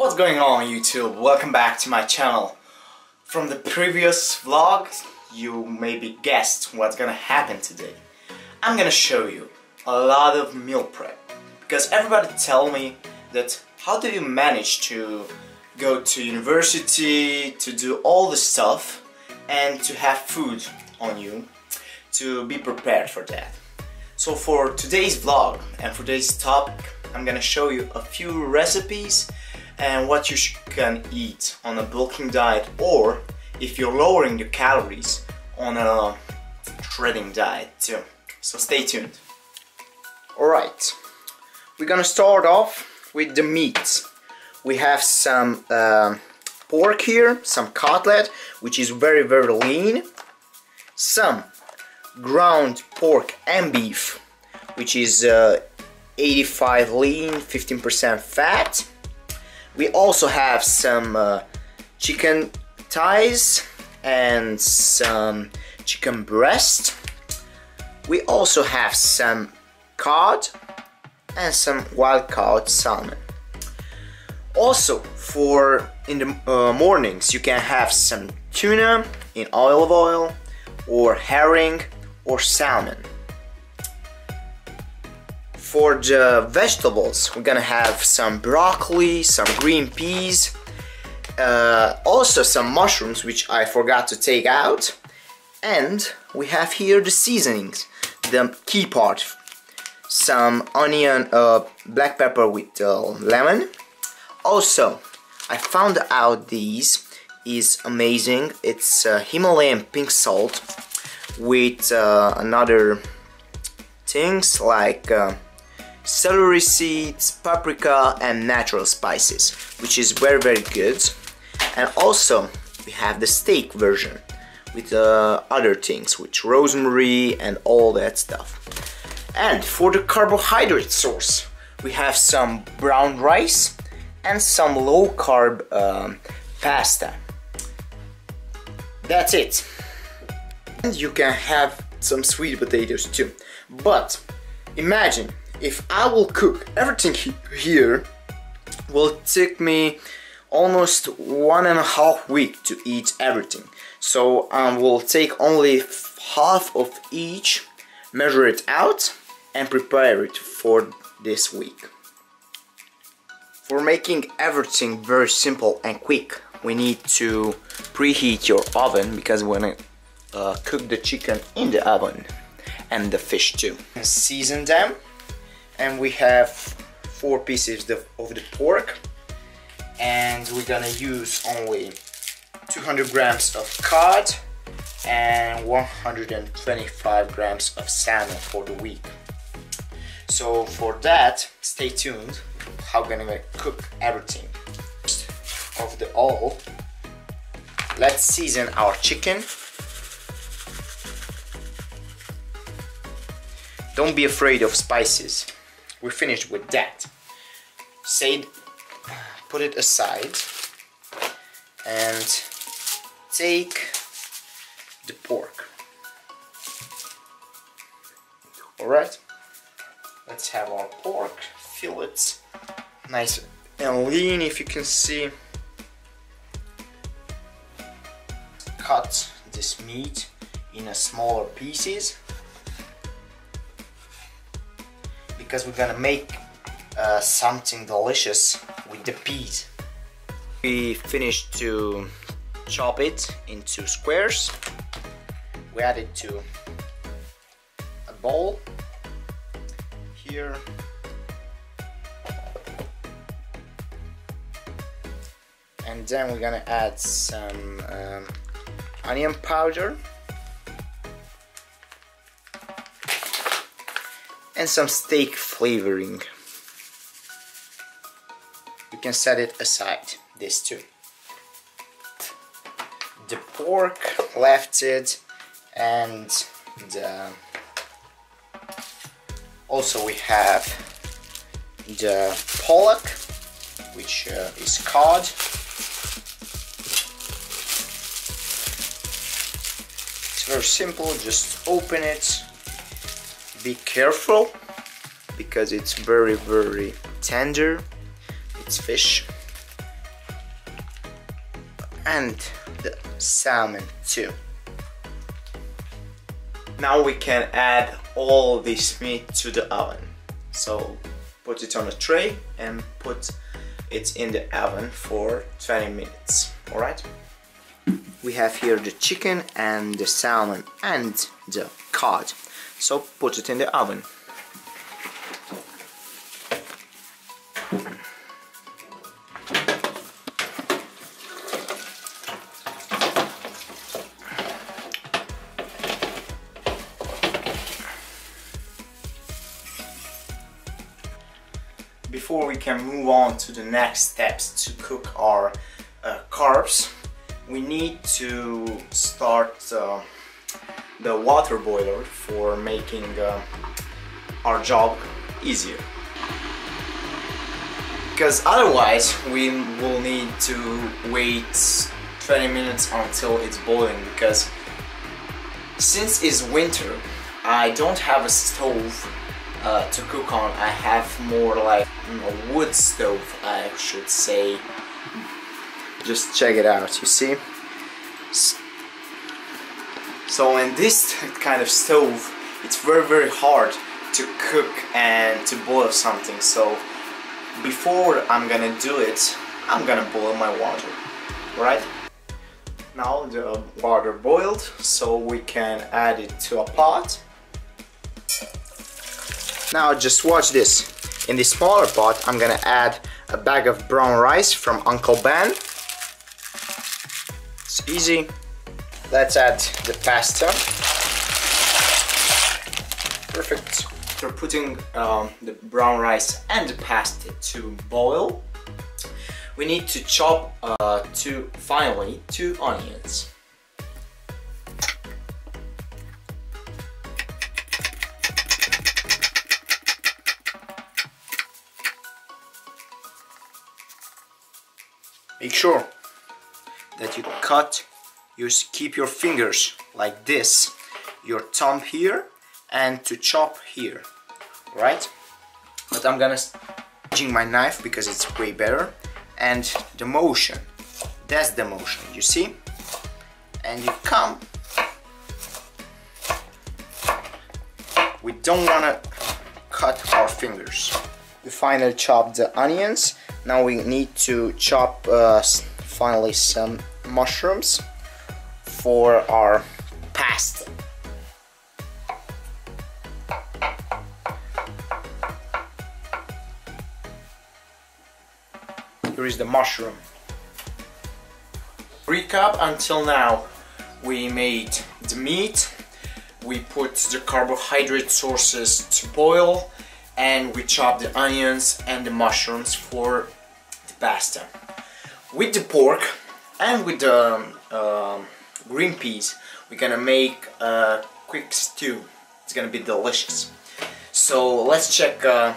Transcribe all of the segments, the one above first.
What's going on YouTube? Welcome back to my channel. From the previous vlog, you maybe guessed what's gonna happen today. I'm gonna show you a lot of meal prep. Because everybody tell me that how do you manage to go to university, to do all the stuff, and to have food on you, to be prepared for that. So for today's vlog and for today's topic, I'm gonna show you a few recipes and what you can eat on a bulking diet, or if you're lowering your calories on a shredding diet too. So stay tuned. Alright, we're gonna start off with the meat. We have some pork here, some cutlet, which is very lean, some ground pork and beef, which is 85 lean, 15% fat. We also have some chicken thighs and some chicken breast. We also have some cod and some wild caught salmon. Also, for in the mornings, you can have some tuna in olive oil, or herring, or salmon. For the vegetables, we're gonna have some broccoli, some green peas, also some mushrooms, which I forgot to take out, and we have here the seasonings, the key part, some onion, black pepper with lemon. Also, I found out these is amazing. It's Himalayan pink salt with another things like celery seeds, paprika, and natural spices, which is very good. And also we have the steak version with other things, with rosemary and all that stuff. And for the carbohydrate source, we have some brown rice and some low-carb pasta. That's it. And you can have some sweet potatoes too. But imagine if I will cook everything here, will take me almost 1.5 weeks to eat everything. So I will take only half of each, measure it out, and prepare it for this week. For making everything very simple and quick, we need to preheat your oven, because we're gonna cook the chicken in the oven and the fish too. Season them, and we have 4 pieces of the pork, and we're gonna use only 200 grams of cod and 125 grams of salmon for the week. So for that, stay tuned how we're gonna cook everything. First of the all, let's season our chicken. Don't be afraid of spices. We're finished with that. Put it aside and take the pork. Alright, let's have our pork fillets, nice and lean, if you can see. Cut this meat in a smaller pieces, because we're gonna make something delicious with the peas. We finished to chop it into squares. We add it to a bowl here. And then we're gonna add some onion powder and some steak flavoring. You can set it aside, this too. The pork, left it, and also we have the pollock, which is cod. It's very simple, just open it. Be careful, because it's very tender. It's fish. and the salmon too. Now we can add all this meat to the oven. So put it on a tray and put it in the oven for 20 minutes. Alright? We have here the chicken and the salmon and the cod. So put it in the oven. Before we can move on to the next steps to cook our carbs, we need to start the water boiler for making our job easier. Because otherwise we will need to wait 20 minutes until it's boiling, because since it's winter I don't have a stove to cook on. I have more like a wood stove, I should say. Just check it out, you see? So in this kind of stove it's very hard to cook and to boil something. So before I'm gonna do it, I'm gonna boil my water. Alright? Now the water boiled, so we can add it to a pot. Now just watch this. In the smaller pot I'm gonna add a bag of brown rice from Uncle Ben. It's easy. Let's add the pasta. Perfect. After putting the brown rice and the pasta to boil, we need to chop finally two onions. Make sure that you keep your fingers like this, your thumb here, and to chop here, right? But I'm gonna using my knife because it's way better, and the motion, that's the motion, you see? And you come. We don't wanna cut our fingers. We finally chopped the onions. Now we need to chop finally some mushrooms for our pasta. Here is the mushroom. Recap until now. We made the meat, we put the carbohydrate sources to boil, and we chopped the onions and the mushrooms for the pasta. With the pork and with the green peas, we're gonna make a quick stew. It's gonna be delicious. So let's check the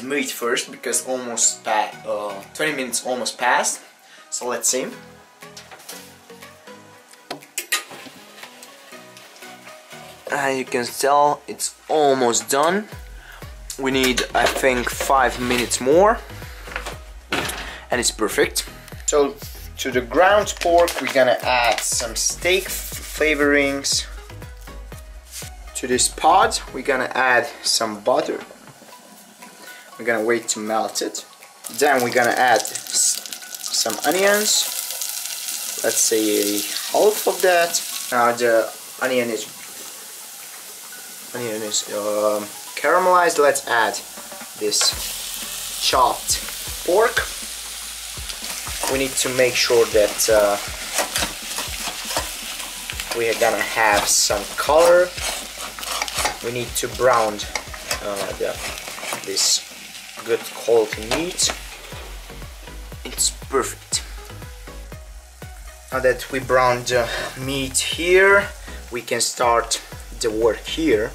meat first, because almost 20 minutes almost passed. So let's see. You can tell it's almost done. We need, I think, 5 minutes more, and it's perfect. So to the ground pork we're gonna add some steak flavorings. To this pot we're gonna add some butter. We're gonna wait to melt it. Then we're gonna add some onions. Let's say half of that. Now the onion is caramelized. Let's add this chopped pork. We need to make sure that we are gonna have some color. We need to brown this good quality meat. It's perfect. Now that we browned the meat here, we can start the work here.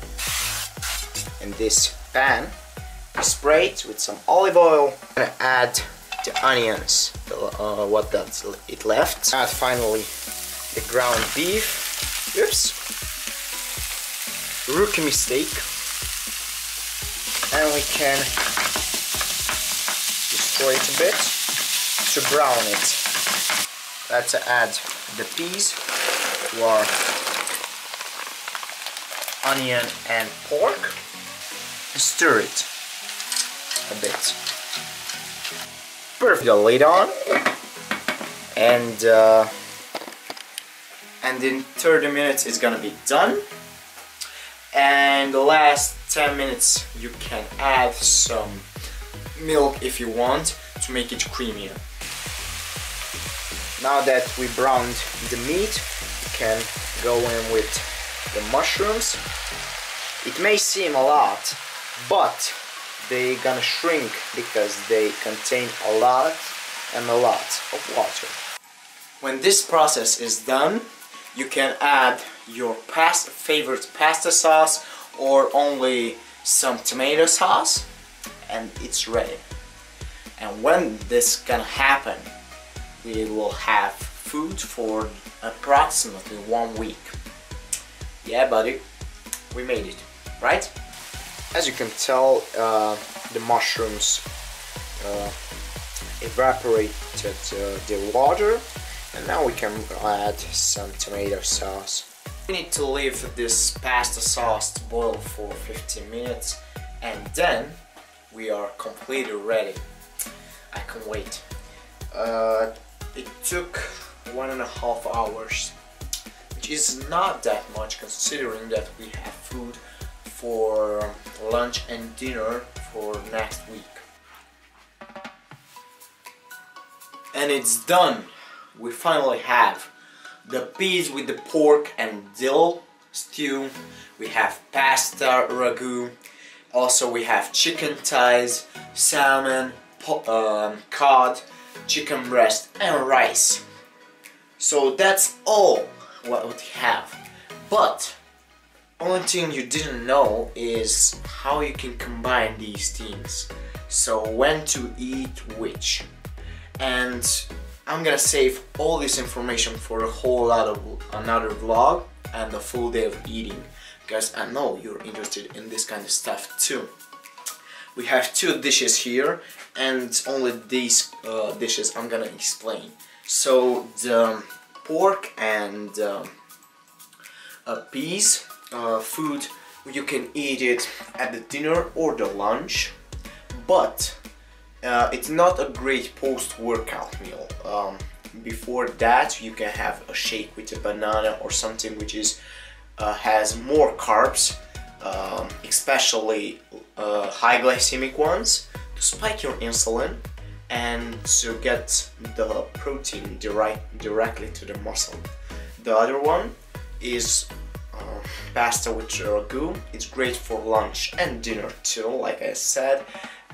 In this pan, we spray it with some olive oil. I'm gonna add the onions, what that's it left. Add finally the ground beef. Oops, rookie mistake. And we can destroy it a bit to brown it. let's add the peas to our onion and pork. Stir it a bit. Perfect. The lid on, and in 30 minutes it's gonna be done. And the last 10 minutes you can add some milk if you want to make it creamier. Now that we browned the meat, you can go in with the mushrooms. It may seem a lot, but they're gonna shrink because they contain a lot of water. When this process is done, you can add your favorite pasta sauce or only some tomato sauce, and it's ready. And when this gonna happen, we will have food for approximately 1 week. Yeah, buddy, we made it, right? As you can tell, the mushrooms evaporated the water, and now we can add some tomato sauce. We need to leave this pasta sauce to boil for 15 minutes, and then we are completely ready. I can't wait. It took 1.5 hours, which is not that much considering that we have food for lunch and dinner for next week. And it's done. We finally have the peas with the pork and dill stew. We have pasta ragu. Also we have chicken thighs, salmon, cod, chicken breast and rice. So that's all what we have. But only thing you didn't know is how you can combine these things. So when to eat which. And I'm gonna save all this information for a whole lot of another vlog and a full day of eating, because I know you're interested in this kind of stuff too. We have 2 dishes here, and only these dishes I'm gonna explain. So the pork and peas food, you can eat it at the dinner or the lunch, but it's not a great post-workout meal. Before that you can have a shake with a banana or something which is has more carbs, especially high glycemic ones, to spike your insulin and to get the protein directly to the muscle. The other one is pasta with ragu. It's great for lunch and dinner too, like I said,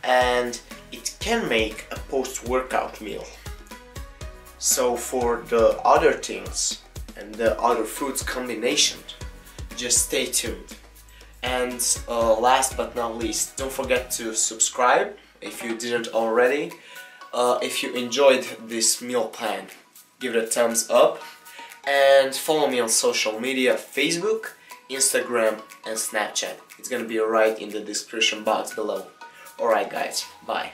and it can make a post-workout meal. So for the other things and the other foods combination, just stay tuned. And last but not least, don't forget to subscribe if you didn't already. If you enjoyed this meal plan, give it a thumbs up, and follow me on social media: Facebook, Instagram and Snapchat. It's gonna be right in the description box below. Alright guys, bye.